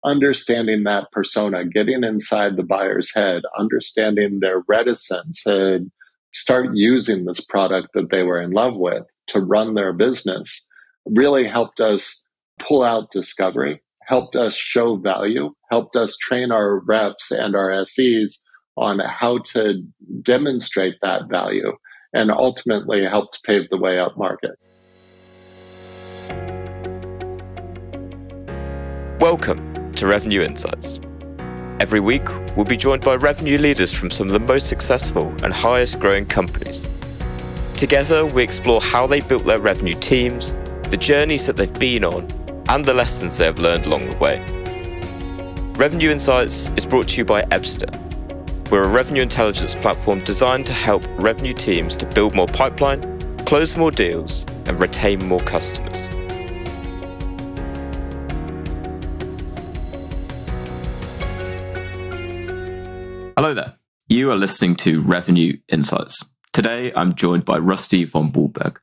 understanding that persona, getting inside the buyer's head, understanding their reticence to start using this product that they were in love with to run their business really helped us pull out discovery, helped us show value, helped us train our reps and our SEs on how to demonstrate that value, and ultimately helped pave the way up market. Welcome to Revenue Insights. Every week, we'll be joined by revenue leaders from some of the most successful and highest growing companies. Together, we explore how they built their revenue teams, the journeys that they've been on, and the lessons they have learned along the way. Revenue Insights is brought to you by Ebster. We're a revenue intelligence platform designed to help revenue teams to build more pipeline, close more deals, and retain more customers. Hello there. You are listening to Revenue Insights. Today, I'm joined by Rusty von Waldburg.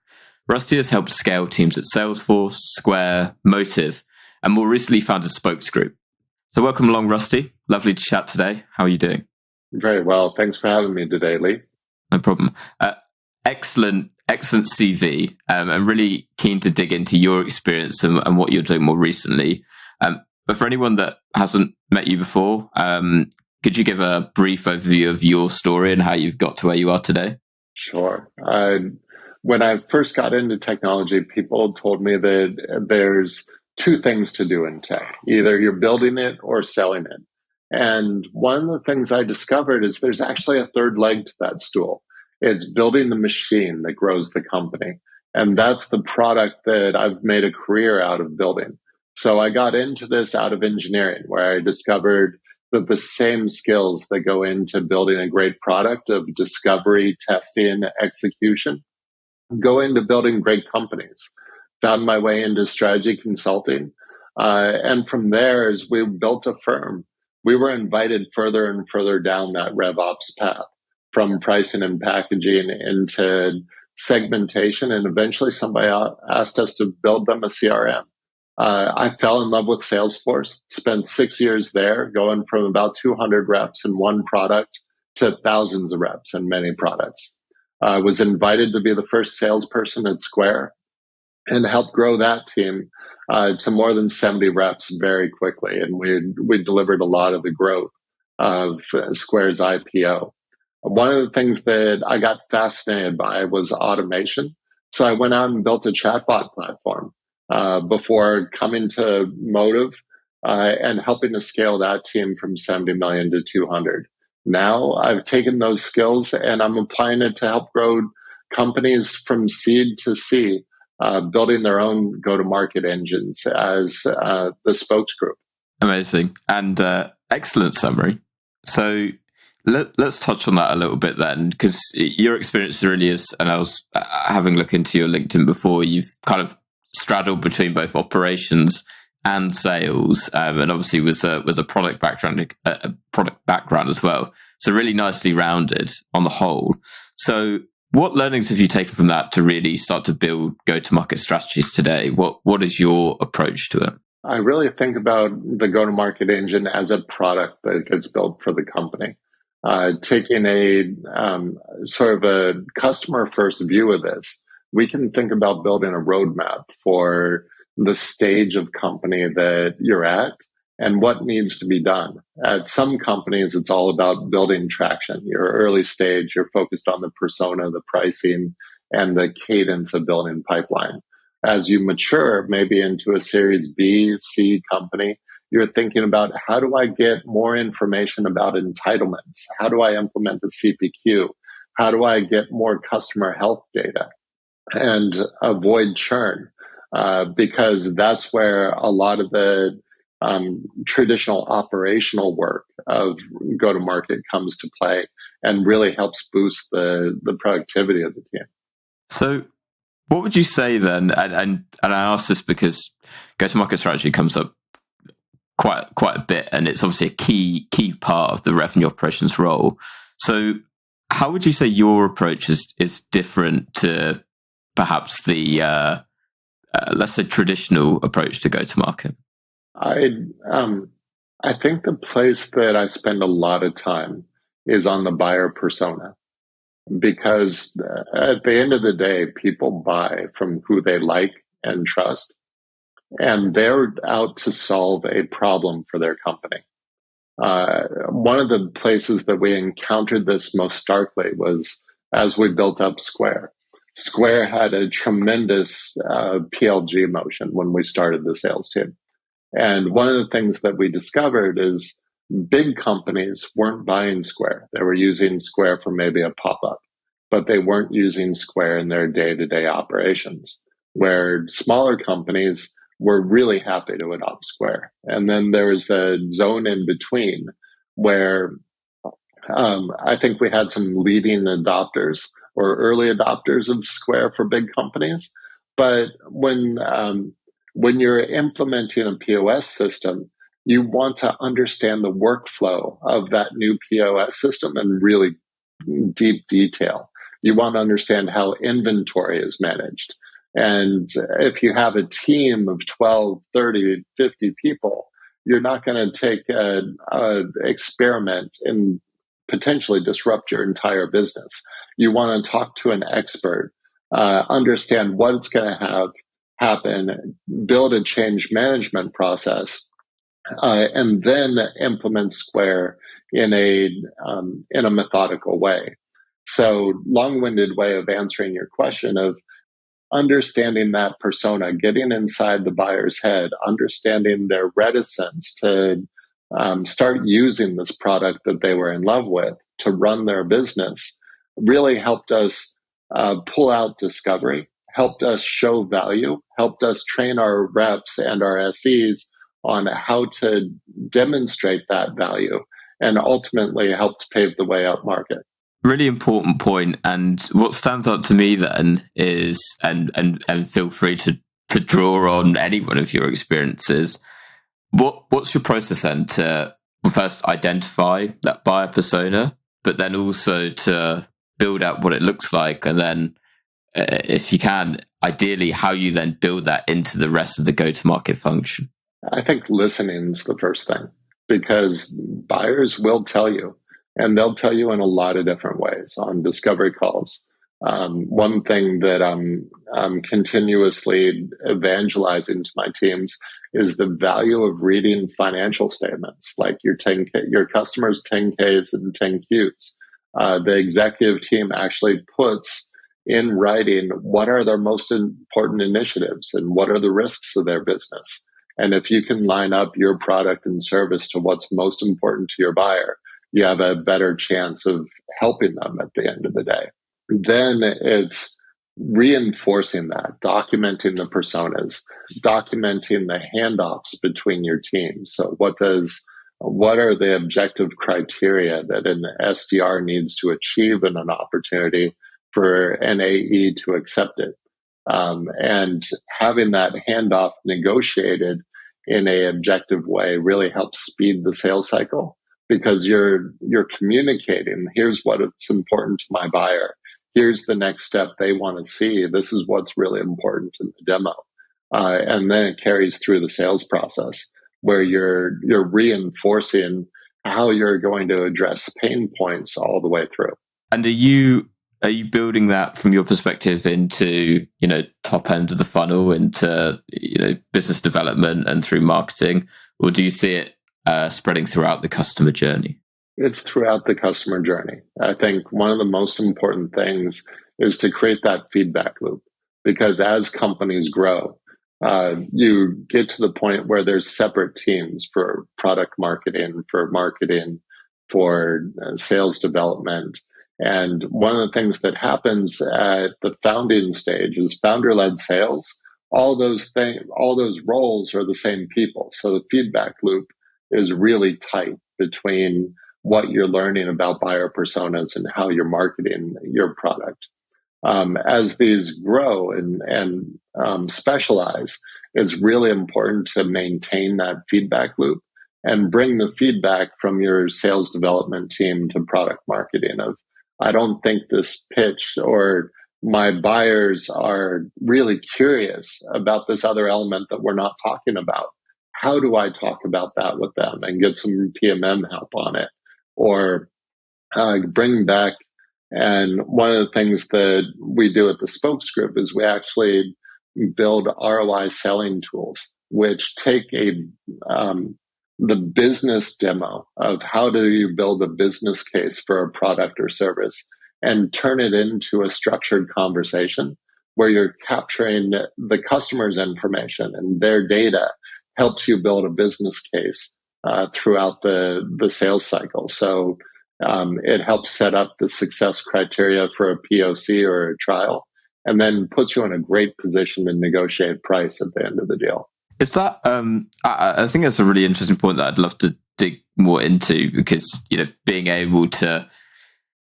Rusty has helped scale teams at Salesforce, Square, Motive, and more recently founded Spokes Group. So welcome along, Rusty. Lovely to chat today. How are you doing? Very well. Thanks for having me today, Lee. No problem. Excellent CV. I'm really keen to dig into your experience and what you're doing more recently. But for anyone that hasn't met you before, could you give a brief overview of your story and how you've got to where you are today? Sure. When I first got into technology, people told me that there's two things to do in tech. Either you're building it or selling it. And one of the things I discovered is there's actually a third leg to that stool. It's building the machine that grows the company. And that's the product that I've made a career out of building. So I got into this out of engineering, where I discovered that the same skills that go into building a great product of discovery, testing, execution, go into building great companies. Found my way into strategy consulting. And from there, as we built a firm, we were invited further and further down that RevOps path, from pricing and packaging into segmentation. And eventually somebody asked us to build them a CRM. I fell in love with Salesforce, spent 6 years there, going from about 200 reps in one product to thousands of reps in many products. I was invited to be the first salesperson at Square and helped grow that team to more than 70 reps very quickly. And we delivered a lot of the growth of Square's IPO. One of the things that I got fascinated by was automation. So I went out and built a chatbot platform before coming to Motive and helping to scale that team from 70 million to 200. Now I've taken those skills and I'm applying it to help grow companies from seed to C, building their own go-to-market engines as the Spokes Group. Amazing. And excellent summary. So let's touch on that a little bit then, because your experience really is, and I was having a look into your LinkedIn before, you've kind of straddled between both operations and sales, and obviously was a product background as well. So really nicely rounded on the whole. So what learnings have you taken from that to really start to build go-to-market strategies today? What is your approach to it? I really think about the go-to-market engine as a product that gets built for the company. Taking a sort of a customer-first view of this, we can think about building a roadmap for the stage of company that you're at and what needs to be done. At some companies, it's all about building traction. You're early stage, you're focused on the persona, the pricing, and the cadence of building pipeline. As you mature, maybe into a Series B, C company, you're thinking about, how do I get more information about entitlements? How do I implement the CPQ? How do I get more customer health data and avoid churn? Because that's where a lot of the traditional operational work of go-to-market comes to play and really helps boost the productivity of the team. So what would you say then, and I ask this because go-to-market strategy comes up quite a bit, and it's obviously a key part of the revenue operations role. So how would you say your approach is different to perhaps the let's say traditional approach to go to market? I think the place that I spend a lot of time is on the buyer persona, because at the end of the day, people buy from who they like and trust, and they're out to solve a problem for their company. One of the places that we encountered this most starkly was as we built up Square. Square had a tremendous PLG motion when we started the sales team. And one of the things that we discovered is big companies weren't buying Square. They were using Square for maybe a pop-up, but they weren't using Square in their day-to-day operations, where smaller companies were really happy to adopt Square. And then there was a zone in between where I think we had some leading adopters or early adopters of Square for big companies. But when you're implementing a POS system, you want to understand the workflow of that new POS system in really deep detail. You want to understand how inventory is managed. And if you have a team of 12, 30, 50 people, you're not going to take an experiment and potentially disrupt your entire business. You want to talk to an expert, understand what it's going to have happen, build a change management process, and then implement Square in a methodical way. So, long-winded way of answering your question of understanding that persona, getting inside the buyer's head, understanding their reticence to start using this product that they were in love with to run their business, really helped us pull out discovery, helped us show value, helped us train our reps and our SEs on how to demonstrate that value, and ultimately helped pave the way up market. Really important point. And what stands out to me then is, and feel free to draw on any one of your experiences. What's your process then to first identify that buyer persona, but then also to build out what it looks like, and then if you can, ideally how you then build that into the rest of the go-to-market function? I think listening is the first thing, because buyers will tell you, and they'll tell you in a lot of different ways on discovery calls. One thing that I'm continuously evangelizing to my teams is the value of reading financial statements, like your customers' 10Ks and 10Qs. The executive team actually puts in writing what are their most important initiatives and what are the risks of their business. And if you can line up your product and service to what's most important to your buyer, you have a better chance of helping them at the end of the day. Then it's reinforcing that, documenting the personas, documenting the handoffs between your teams. So what are the objective criteria that an SDR needs to achieve in an opportunity for an AE to accept it? And having that handoff negotiated in a objective way really helps speed the sales cycle, because you're communicating, here's what's important to my buyer. Here's the next step they want to see. This is what's really important in the demo. And then it carries through the sales process, where you're reinforcing how you're going to address pain points all the way through. And are you building that from your perspective into, top end of the funnel, into, business development and through marketing, or do you see it spreading throughout the customer journey? It's throughout the customer journey. I think one of the most important things is to create that feedback loop, because as companies grow, you get to the point where there's separate teams for product marketing, for sales development. And one of the things that happens at the founding stage is founder-led sales. All those roles are the same people. So the feedback loop is really tight between what you're learning about buyer personas and how you're marketing your product. As these grow and specialize, it's really important to maintain that feedback loop and bring the feedback from your sales development team to product marketing of, I don't think this pitch, or my buyers are really curious about this other element that we're not talking about. how do I talk about that with them and get some PMM help on it, or bring back. And one of the things that we do at the Spokes Group is we actually build ROI selling tools, which take the business demo of how do you build a business case for a product or service and turn it into a structured conversation where you're capturing the customer's information, and their data helps you build a business case throughout the sales cycle. So it helps set up the success criteria for a POC or a trial, and then puts you in a great position to negotiate price at the end of the deal. Is that? I think that's a really interesting point that I'd love to dig more into, because being able to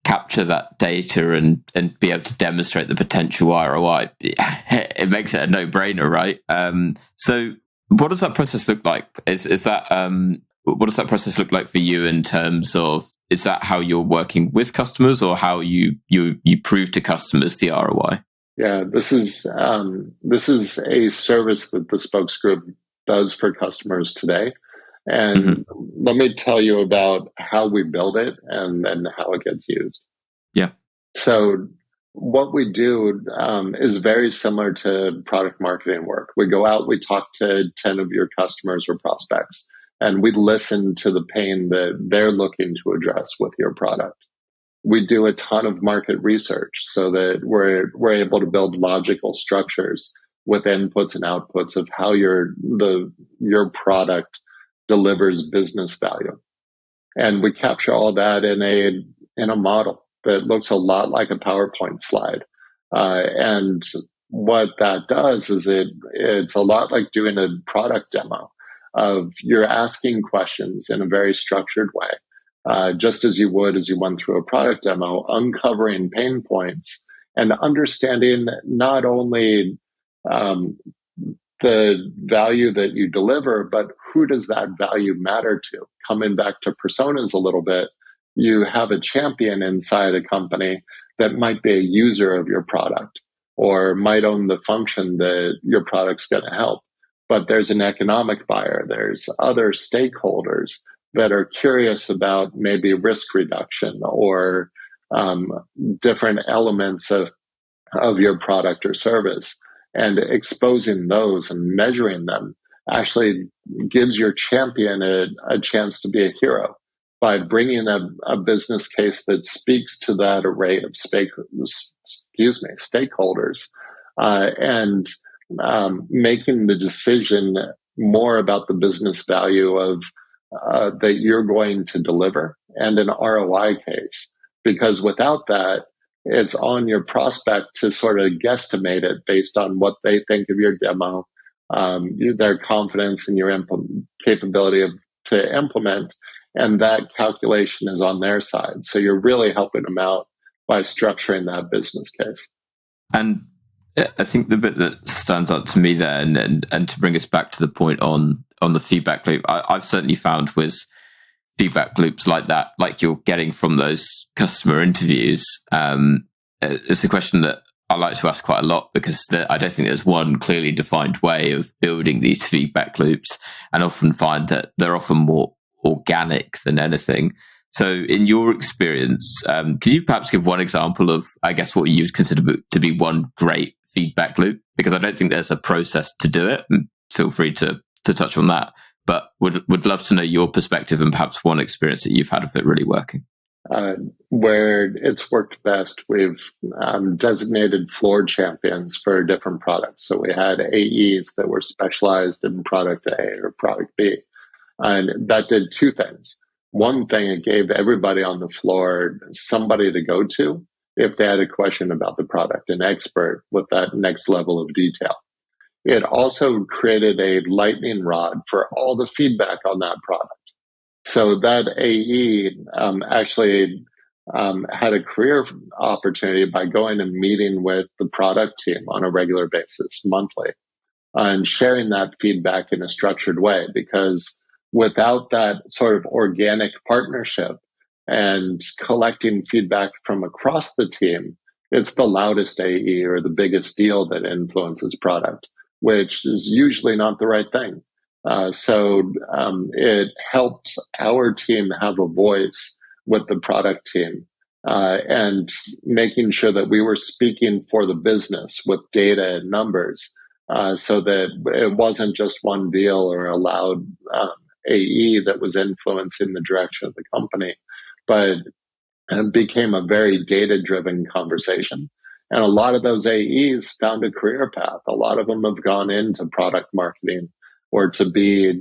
capture that data and be able to demonstrate the potential ROI, it makes it a no-brainer, right? So what does that process look like? Is that what does that process look like for you in terms of, is that how you're working with customers, or how you prove to customers the ROI? Yeah, this is a service that the Spokes Group does for customers today. And let me tell you about how we build it and then how it gets used. Yeah. So what we do is very similar to product marketing work. We go out, we talk to 10 of your customers or prospects, and we listen to the pain that they're looking to address with your product. We do a ton of market research so that we're able to build logical structures with inputs and outputs of how your product delivers business value. And we capture all that in a model that looks a lot like a PowerPoint slide. And what that does is it's a lot like doing a product demo of you're asking questions in a very structured way, just as you would as you went through a product demo, uncovering pain points and understanding not only the value that you deliver, but who does that value matter to? Coming back to personas a little bit, you have a champion inside a company that might be a user of your product or might own the function that your product's going to help. But there's an economic buyer. There's other stakeholders that are curious about maybe risk reduction or different elements of your product or service. And exposing those and measuring them actually gives your champion a chance to be a hero by bringing a business case that speaks to that array of stakeholders and making the decision more about the business value of that you're going to deliver and an ROI case. Because without that, it's on your prospect to sort of guesstimate it based on what they think of your demo, their confidence in your capability to implement, and that calculation is on their side. So you're really helping them out by structuring that business case. And I think the bit that stands out to me there, and to bring us back to the point on the feedback loop, I've certainly found with feedback loops like that, like you're getting from those customer interviews, it's a question that I like to ask quite a lot, because I don't think there's one clearly defined way of building these feedback loops, and often find that they're often more organic than anything. So in your experience, could you perhaps give one example of, I guess, what you'd consider to be one great feedback loop? Because I don't think there's a process to do it. Feel free to touch on that. But would love to know your perspective and perhaps one experience that you've had of it really working. Where it's worked best, we've designated floor champions for different products. So we had AEs that were specialized in product A or product B. And that did two things. One thing, it gave everybody on the floor somebody to go to if they had a question about the product, an expert with that next level of detail. It also created a lightning rod for all the feedback on that product. So that AE actually had a career opportunity by going and meeting with the product team on a regular basis, monthly, and sharing that feedback in a structured way. Because without that sort of organic partnership and collecting feedback from across the team, it's the loudest AE or the biggest deal that influences product, which is usually not the right thing. So it helped our team have a voice with the product team, and making sure that we were speaking for the business with data and numbers, so that it wasn't just one deal or a loud AE that was influencing the direction of the company, but it became a very data-driven conversation. And a lot of those AEs found a career path. A lot of them have gone into product marketing or to be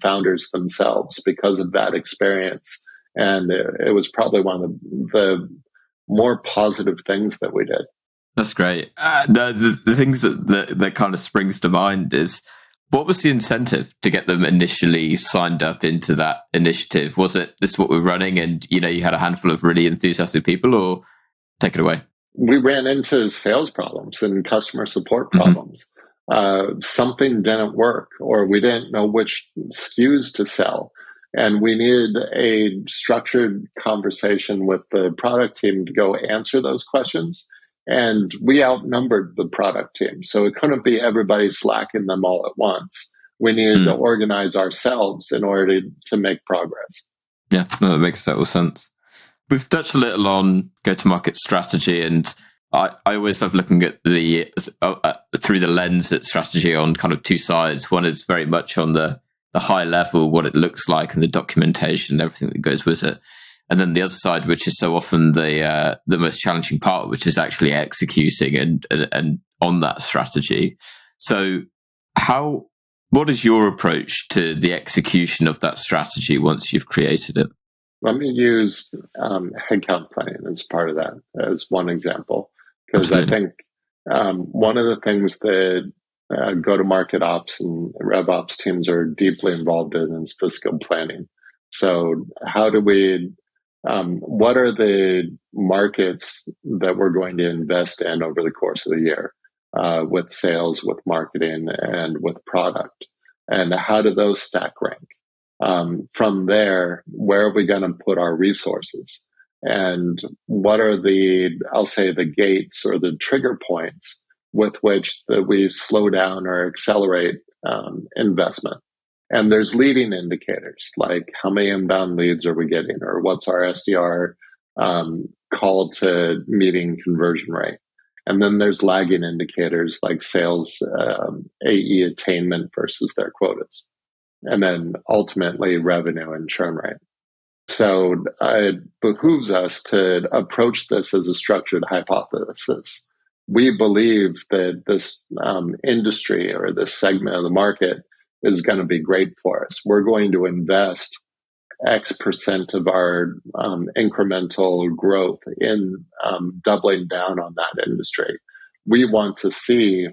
founders themselves because of that experience. And it was probably one of the more positive things that we did. That's great. The things that kind of springs to mind is, what was the incentive to get them initially signed up into that initiative? Was it, this is what we're running, and you had a handful of really enthusiastic people, or take it away? We ran into sales problems and customer support problems. Something didn't work, or we didn't know which SKUs to sell. And we needed a structured conversation with the product team to go answer those questions. And we outnumbered the product team. So it couldn't be everybody slacking them all at once. We needed to organize ourselves in order to make progress. Yeah, no, that makes total sense. We've touched a little on go-to-market strategy, and I always love looking at the through the lens at strategy on kind of two sides. One is very much on the high level, what it looks like, and the documentation, everything that goes with it. And then the other side, which is so often the most challenging part, which is actually executing and on that strategy. So, what is your approach to the execution of that strategy once you've created it? Let me use headcount planning as part of that as one example, because I think one of the things that go-to-market ops and rev ops teams are deeply involved in is fiscal planning. So how do we, what are the markets that we're going to invest in over the course of the year, with sales, with marketing, and with product? And how do those stack rank? From there, where are we going to put our resources? And what are I'll say the gates or the trigger points with which that we slow down or accelerate investment? And there's leading indicators, like how many inbound leads are we getting, or what's our SDR call to meeting conversion rate? And then there's lagging indicators like sales AE attainment versus their quotas. And then ultimately revenue and churn rate. So it behooves us to approach this as a structured hypothesis. We believe that this industry or this segment of the market is going to be great for us. We're going to invest X percent of our incremental growth in doubling down on that industry. We want to see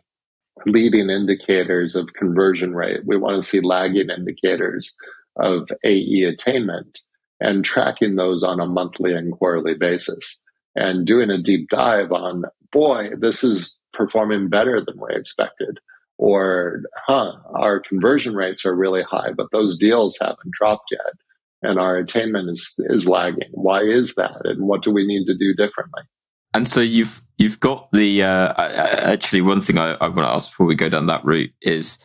leading indicators of conversion rate. We want to see lagging indicators of AE attainment and tracking those on a monthly and quarterly basis and doing a deep dive on, boy, this is performing better than we expected. Or, our conversion rates are really high, but those deals haven't dropped yet. And our attainment is lagging. Why is that? And what do we need to do differently? And so you've got the actually one thing I want to ask before we go down that route is,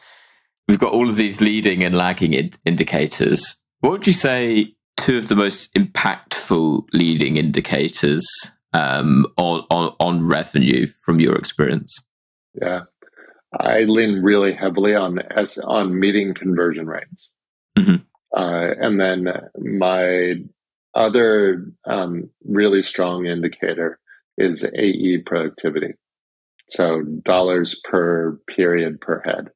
we've got all of these leading and lagging indicators. What would you say two of the most impactful leading indicators on revenue from your experience? Yeah, I lean really heavily on meeting conversion rates. Mm-hmm. And then my other really strong indicator is AE productivity. So dollars per period per head.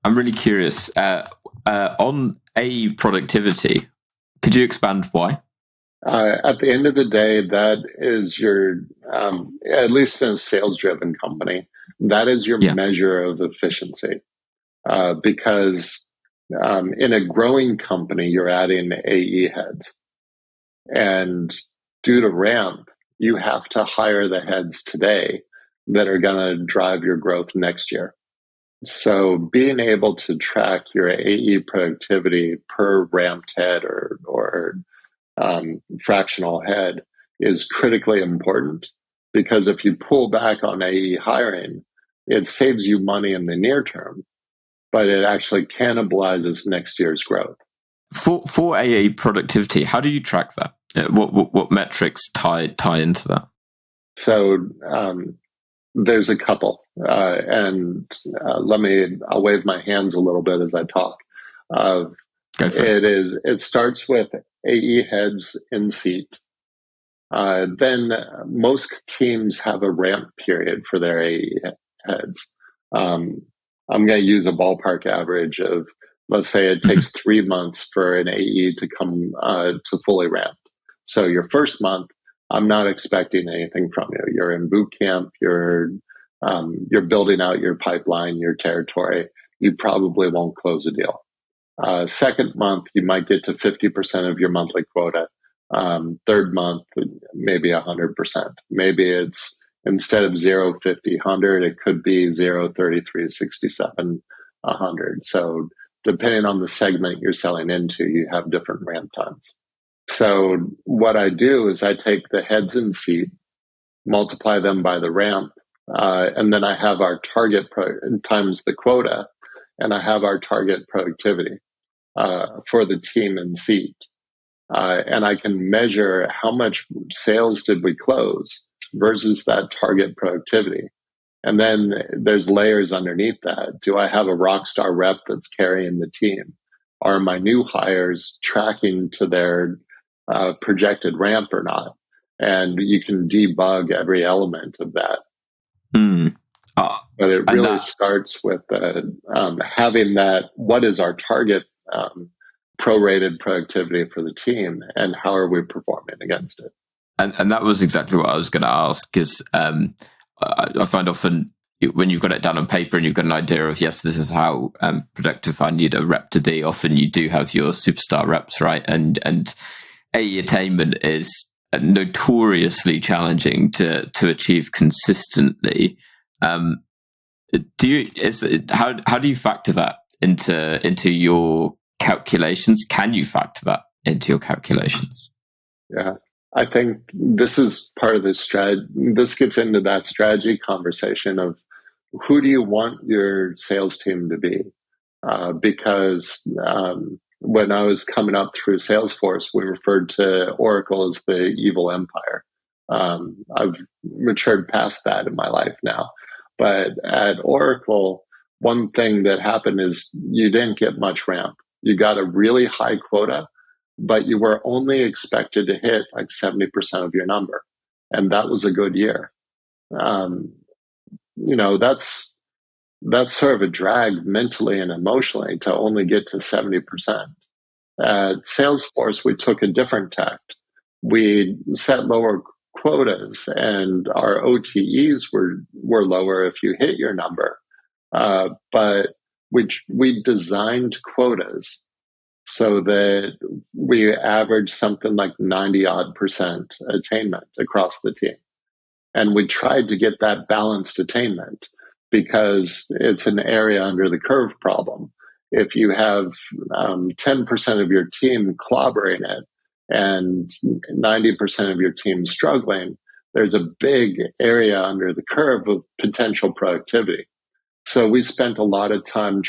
I'm really curious on AE productivity. Could you expand why? At the end of the day, that is your, at least in a sales-driven company, that is your measure of efficiency. Because in a growing company, you're adding AE heads. And due to ramp, you have to hire the heads today that are going to drive your growth next year. So being able to track your AE productivity per ramped head or fractional head is critically important, because if you pull back on AE hiring, it saves you money in the near term, but it actually cannibalizes next year's growth. For AA productivity, how do you track that? What metrics tie into that? So there's a couple, and I'll wave my hands a little bit as I talk. Go for it. It starts with AE heads in seat. Then most teams have a ramp period for their AE heads. I'm going to use a ballpark average of, let's say it takes 3 months for an AE to come to fully ramp. So your first month, I'm not expecting anything from you. You're in boot camp. You're building out your pipeline, your territory. You probably won't close a deal. Second month, you might get to 50% of your monthly quota. Third month, maybe 100%. Maybe it's instead of 0, 50, 100, it could be 0, 33, 67, 100. So depending on the segment you're selling into, you have different ramp times. So what I do is I take the heads in seat, multiply them by the ramp, and then I have our target times the quota, and I have our target productivity for the team in seat. And I can measure how much sales did we close versus that target productivity. And then there's layers underneath that. Do I have a rock star rep that's carrying the team? Are my new hires tracking to their projected ramp or not? And you can debug every element of that. But it really starts with having that, what is our target prorated productivity for the team, and how are we performing against it? And that was exactly what I was going to ask, because I find often when you've got it down on paper and you've got an idea of, yes, this is how productive I need a rep to be, often you do have your superstar reps, right? And AE attainment is notoriously challenging to achieve consistently. How do you factor that into your calculations? Can you factor that into your calculations? Yeah, I think this is part of the strategy. This gets into that strategy conversation of who do you want your sales team to be? Because when I was coming up through Salesforce, we referred to Oracle as the evil empire. I've matured past that in my life now. But at Oracle, one thing that happened is you didn't get much ramp. You got a really high quota, but you were only expected to hit like 70% of your number. And that was a good year. That's sort of a drag mentally and emotionally to only get to 70%. At Salesforce, we took a different tact. We set lower quotas, and our OTEs were lower if you hit your number. But we designed quotas so that we averaged something like 90% attainment across the team. And we tried to get that balanced attainment because it's an area under the curve problem. If you have 10% of your team clobbering it and 90% of your team struggling, there's a big area under the curve of potential productivity. So we spent a lot of time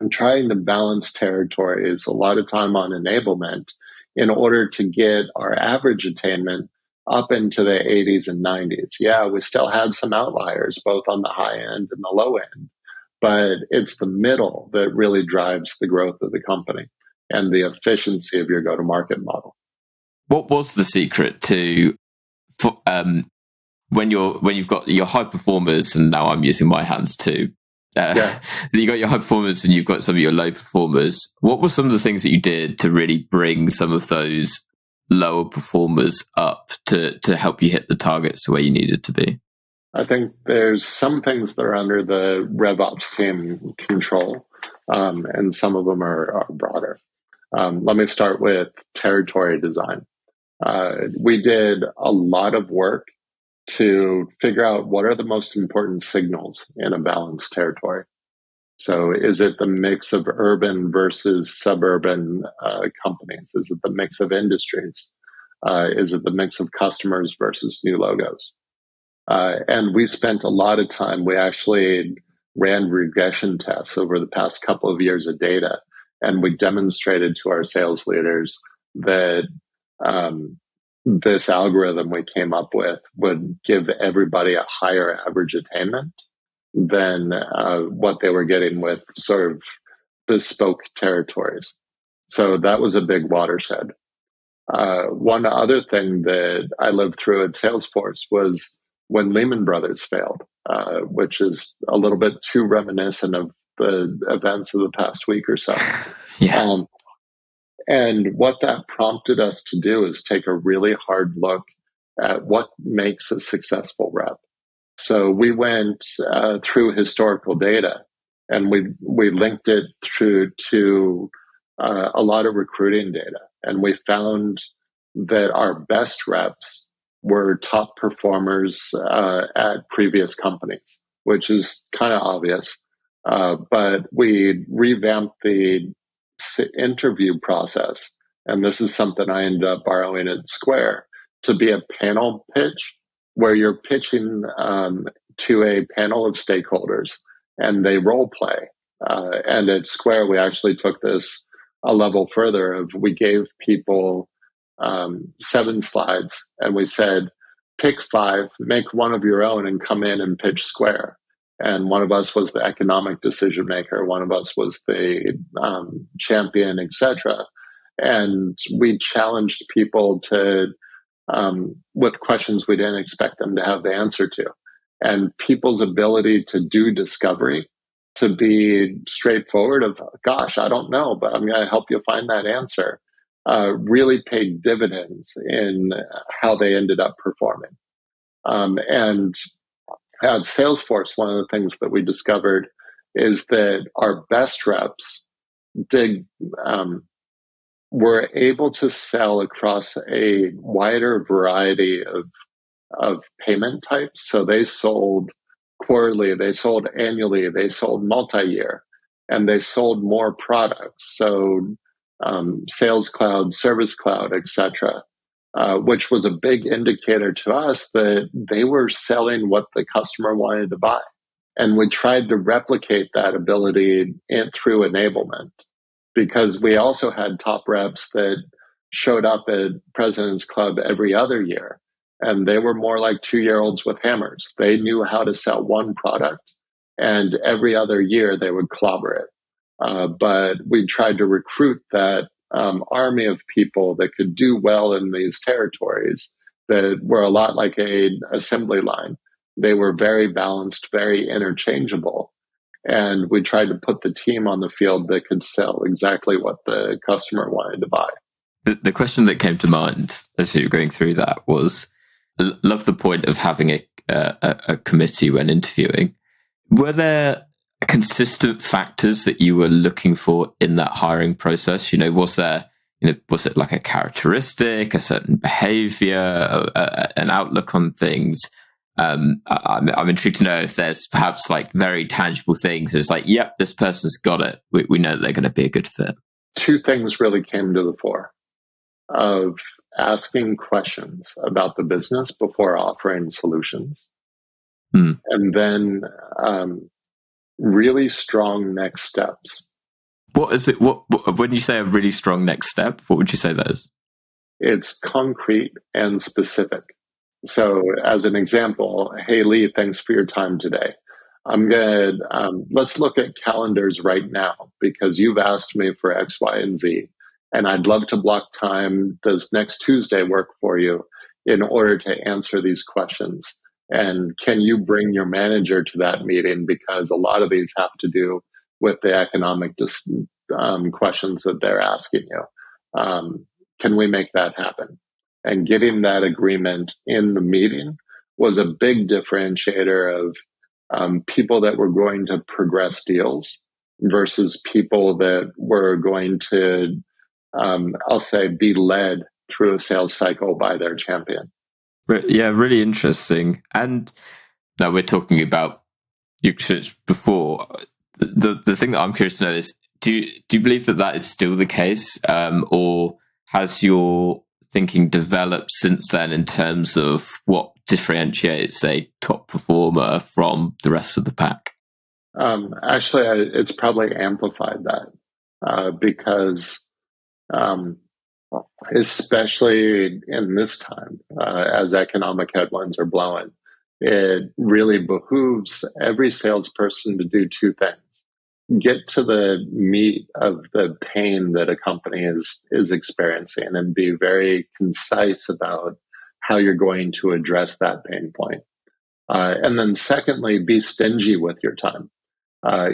trying to balance territories, a lot of time on enablement in order to get our average attainment up into the 80s and 90s. Yeah, we still had some outliers, both on the high end and the low end, but it's the middle that really drives the growth of the company and the efficiency of your go-to-market model. What was the secret to when you've got your high performers, and now I'm using my hands too. You got your high performers and you've got some of your low performers. What were some of the things that you did to really bring some of those lower performers up to help you hit the targets to where you needed to be? I think there's some things that are under the RevOps team control, and some of them are broader. Let me start with territory design. We did a lot of work to figure out what are the most important signals in a balanced territory. So is it the mix of urban versus suburban companies? Is it the mix of industries? Is it the mix of customers versus new logos? And we spent a lot of time. We actually ran regression tests over the past couple of years of data, and we demonstrated to our sales leaders that this algorithm we came up with would give everybody a higher average attainment than what they were getting with sort of bespoke territories. So that was a big watershed. One other thing that I lived through at Salesforce was when Lehman Brothers failed, which is a little bit too reminiscent of the events of the past week or so. Yeah. And what that prompted us to do is take a really hard look at what makes a successful rep. So we went through historical data, and we linked it through to a lot of recruiting data. And we found that our best reps were top performers at previous companies, which is kind of obvious. But we revamped the interview process, and this is something I ended up borrowing at Square, to be a panel pitch where you're pitching to a panel of stakeholders and they role play. And at Square, we actually took this a level further. Of we gave people 7 slides and we said, pick 5, make one of your own, and come in and pitch Square. And one of us was the economic decision maker, one of us was the champion, etc. And we challenged people to with questions we didn't expect them to have the answer to. And people's ability to do discovery, to be straightforward of, gosh, I don't know, but I'm going to help you find that answer, really paid dividends in how they ended up performing. And at Salesforce, one of the things that we discovered is that our best reps were able to sell across a wider variety of payment types. So they sold quarterly, they sold annually, they sold multi-year, and they sold more products. So Sales Cloud, Service Cloud, etc., which was a big indicator to us that they were selling what the customer wanted to buy. And we tried to replicate that ability through enablement, because we also had top reps that showed up at President's Club every other year. And they were more like 2-year-olds with hammers. They knew how to sell one product, and every other year they would clobber it. But we tried to recruit that army of people that could do well in these territories that were a lot like an assembly line. They were very balanced, very interchangeable. And we tried to put the team on the field that could sell exactly what the customer wanted to buy. The question that came to mind as you were going through that was, love the point of having a committee when interviewing. Were there consistent factors that you were looking for in that hiring process? Was it like a characteristic, a certain behavior, an outlook on things? I'm intrigued to know if there's perhaps like very tangible things. It's like, yep, this person's got it. We know that they're going to be a good fit. 2 things really came to the fore of asking questions about the business before offering solutions. And then really strong next steps. What is it? What when you say a really strong next step, what would you say that is? It's concrete and specific. So as an example, hey, Lee, thanks for your time today. I'm going to, let's look at calendars right now, because you've asked me for X, Y, and Z. And I'd love to block time. Does next Tuesday work for you in order to answer these questions? And can you bring your manager to that meeting? Because a lot of these have to do with the economic questions that they're asking you. Can we make that happen? And getting that agreement in the meeting was a big differentiator of people that were going to progress deals versus people that were going to, I'll say, be led through a sales cycle by their champion. Yeah, really interesting. And now we're talking about your experience before. The thing that I'm curious to know is, do you believe that is still the case, or has your thinking developed since then in terms of what differentiates a top performer from the rest of the pack? Actually, it's probably amplified that because, um, especially in this time, as economic headlines are blowing, it really behooves every salesperson to do two things: get to the meat of the pain that a company is experiencing, and be very concise about how you're going to address that pain point. And then, secondly, be stingy with your time.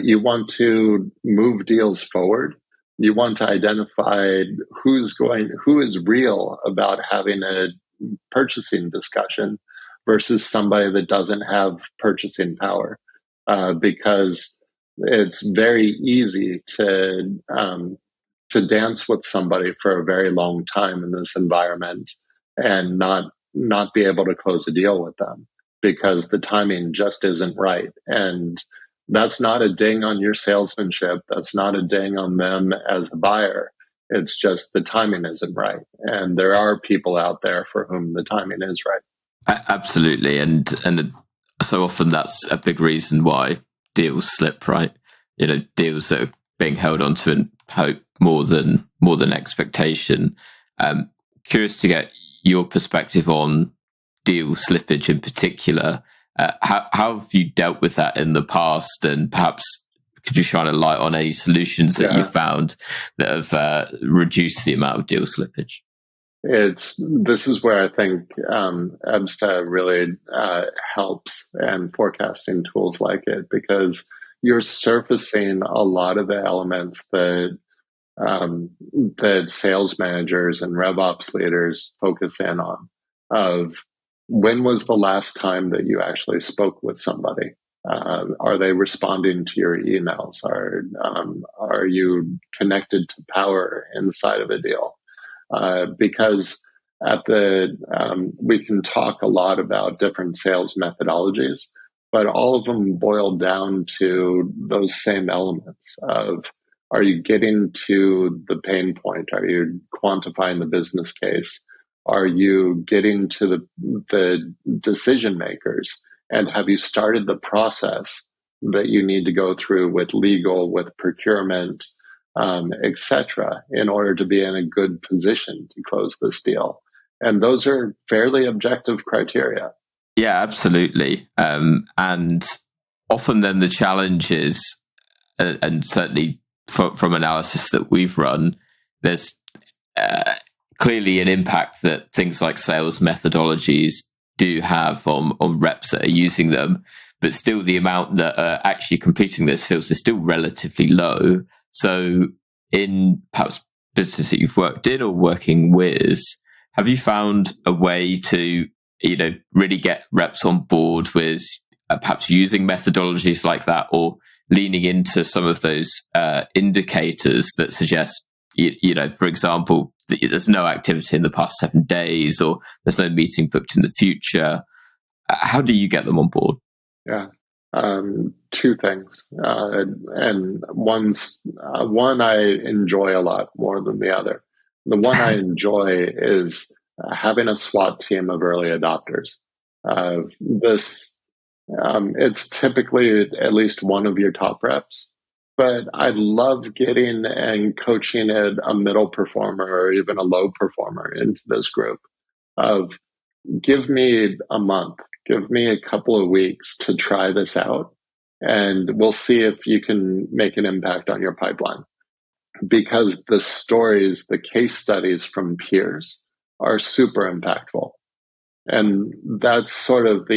You want to move deals forward. You want to identify who is real about having a purchasing discussion versus somebody that doesn't have purchasing power, because it's very easy to dance with somebody for a very long time in this environment and not be able to close a deal with them because the timing just isn't right. And that's not a ding on your salesmanship. That's not a ding on them as a buyer. It's just the timing isn't right. And there are people out there for whom the timing is right. Absolutely, and so often that's a big reason why deals slip. Right, deals that are being held onto and hope more than expectation. Curious to get your perspective on deal slippage in particular. How have you dealt with that in the past, and perhaps could you shine a light on any solutions that you found that have reduced the amount of deal slippage? This is where I think EBSTA really helps, and forecasting tools like it, because you're surfacing a lot of the elements that sales managers and RevOps leaders focus in on. Of when was the last time that you actually spoke with somebody? Are they responding to your emails? Are you connected to power inside of a deal? Because we can talk a lot about different sales methodologies, but all of them boil down to those same elements of, are you getting to the pain point? Are you quantifying the business case? Are you getting to the decision makers? And have you started the process that you need to go through with legal, with procurement, etc., in order to be in a good position to close this deal? And those are fairly objective criteria. Yeah, absolutely. And often then the challenge is, and certainly from analysis that we've run, there's clearly an impact that things like sales methodologies do have on reps that are using them, but still the amount that are actually completing those fields is still relatively low. So in perhaps business that you've worked in or working with, have you found a way to really get reps on board with perhaps using methodologies like that, or leaning into some of those indicators that suggest, for example, there's no activity in the past 7 days, or there's no meeting booked in the future? How do you get them on board? Yeah. Two things. And one I enjoy a lot more than the other. The one I enjoy is having a SWAT team of early adopters. It's typically at least one of your top reps, but I love getting and coaching a middle performer or even a low performer into this group of, give me a month, give me a couple of weeks to try this out, and we'll see if you can make an impact on your pipeline. Because the stories, the case studies from peers are super impactful. And that's sort of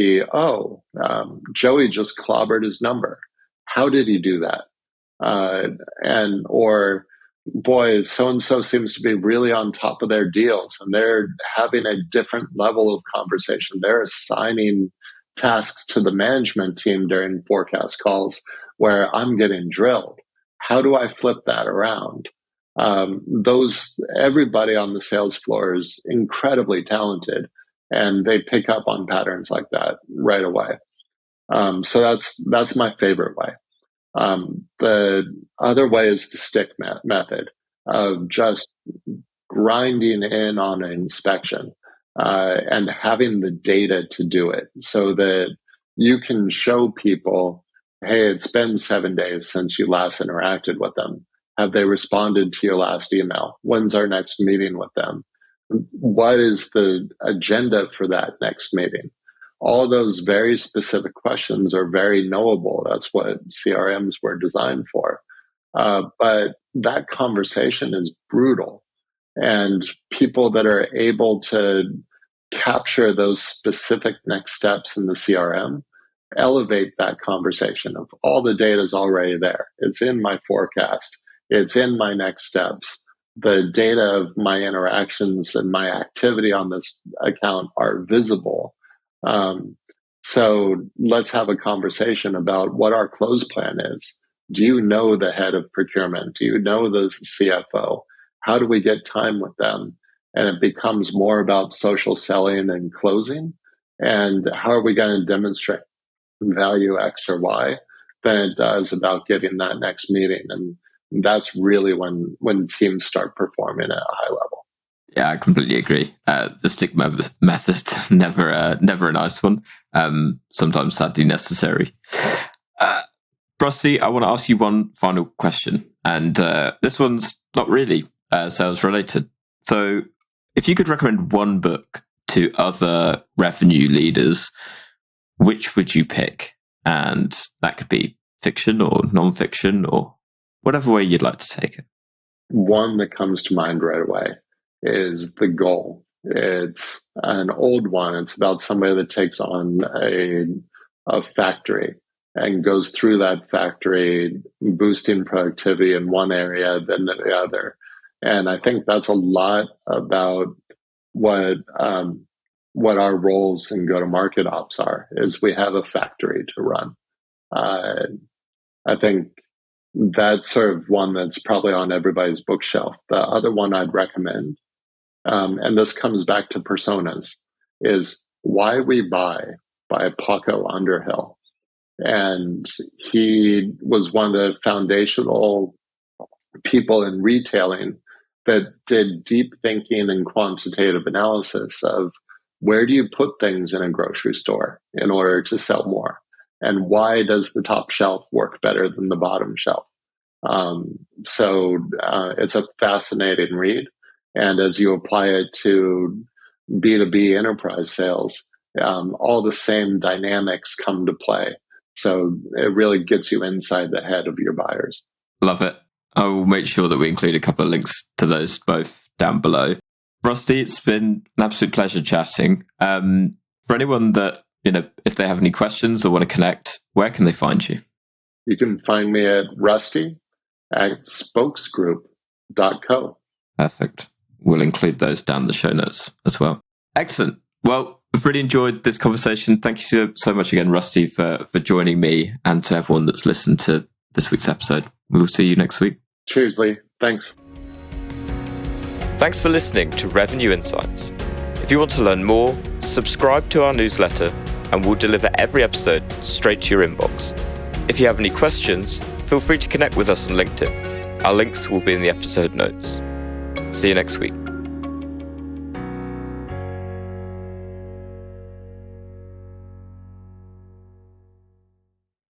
Joey just clobbered his number. How did he do that? Or, boy, so-and-so seems to be really on top of their deals, and they're having a different level of conversation. They're assigning tasks to the management team during forecast calls where I'm getting drilled. How do I flip that around? Everybody on the sales floor is incredibly talented, and they pick up on patterns like that right away. So that's my favorite way. The other way is the stick method of just grinding in on an inspection and having the data to do it, so that you can show people hey, it's been 7 days since you last interacted with them. Have they responded to your last email? When's our next meeting with them? What is the agenda for that next meeting? All those very specific questions are very knowable. That's what CRMs were designed for. But that conversation is brutal. And people that are able to capture those specific next steps in the CRM elevate that conversation of all the data is already there. It's in my forecast. It's in my next steps. The data of my interactions and my activity on this account are visible. So let's have a conversation about what our close plan is. Do you know the head of procurement? Do you know the CFO? How do we get time with them? And it becomes more about social selling and closing. And how are we going to demonstrate value X or Y than it does about getting that next meeting. And that's really when teams start performing at a high level. Yeah, I completely agree. The stick method never a nice one. Sometimes sadly necessary. Rusty, I want to ask you one final question, and this one's not really sales related. So, if you could recommend one book to other revenue leaders, which would you pick? And that could be fiction or non-fiction or whatever way you'd like to take it. One that comes to mind right away is The Goal. It's an old one. It's about somebody that takes on a factory and goes through that factory, boosting productivity in one area, then the other. And I think that's a lot about what our roles in go-to-market ops are, is we have a factory to run. I think that's sort of one that's probably on everybody's bookshelf. The other one I'd recommend, and this comes back to personas, is Why We Buy by Paco Underhill. And he was one of the foundational people in retailing that did deep thinking and quantitative analysis of where do you put things in a grocery store in order to sell more? And why does the top shelf work better than the bottom shelf? So it's a fascinating read. And as you apply it to B2B enterprise sales, all the same dynamics come to play. So it really gets you inside the head of your buyers. Love it. I will make sure that we include a couple of links to those both down below. Rusty, it's been an absolute pleasure chatting. For anyone that, if they have any questions or want to connect, where can they find you? You can find me at rusty@spokesgroup.co. Perfect. We'll include those down the show notes as well. Excellent. Well, I've really enjoyed this conversation. Thank you so much again, Rusty, for joining me, and to everyone that's listened to this week's episode. We'll see you next week. Cheers, Lee. Thanks. Thanks for listening to Revenue Insights. If you want to learn more, subscribe to our newsletter and we'll deliver every episode straight to your inbox. If you have any questions, feel free to connect with us on LinkedIn. Our links will be in the episode notes. See you next week.